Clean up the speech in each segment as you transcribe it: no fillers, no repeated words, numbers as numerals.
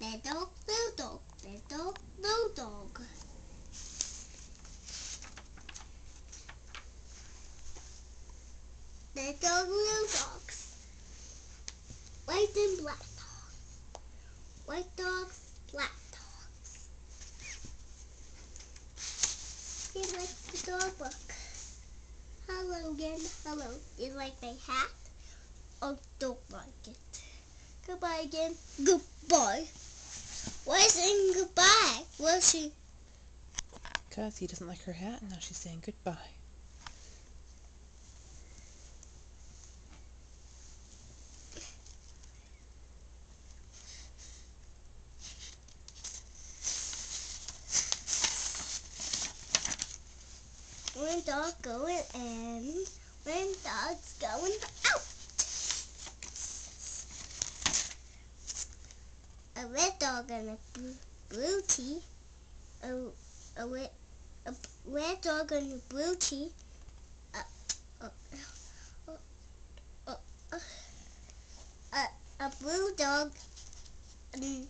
Red dog, blue dog, red dog, blue dog. Red dog, blue dogs. White and black dog. White dogs, black dogs. He likes the dog book. Hello again, hello. Do you like my hat? Oh, don't like it. Goodbye again. Goodbye. Why is saying goodbye? Was she? Because he doesn't like her hat, and now she's saying goodbye. When dog going in, when dog's going out. A red dog and a blue tea. A red dog and a blue tea. A blue dog and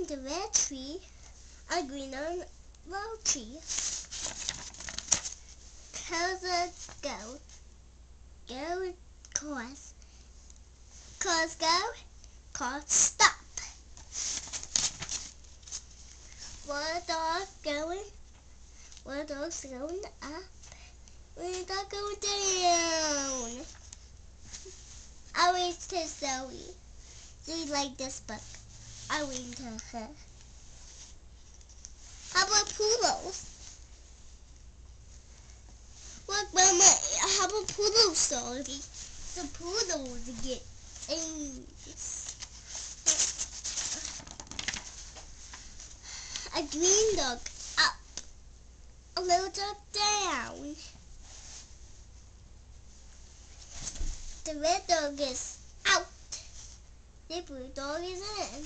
the red tree. A green and low tree. Cause go, cause go, cause stop. One dog going, one dog's going up, one dog going down. I read to Zoe. She liked this book. I read to her. How about poodles? Look, Mama, how about poodles, Zoe? The poodles get things. A green dog up, a little dog down. The red dog is out. The blue dog is in.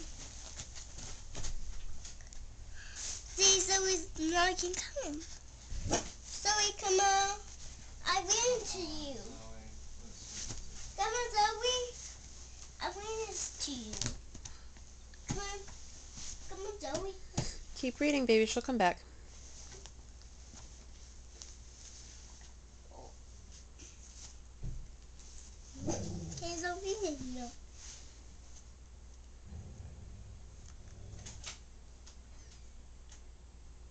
See, Zoe's not can come. Zoe, come on. I ran to you. Come on, Zoe. I ran to you. Come on. Come on, Zoe. Keep reading, baby. She'll come back. Okay, Zoe. No.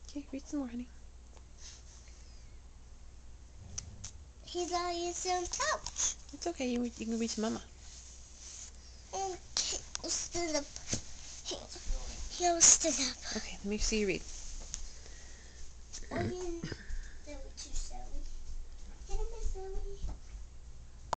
Okay, read some more, honey. He's on his own couch. It's okay. You can read to Mama. Okay, I'll stand up. He'll stand up. Okay, let me see you read.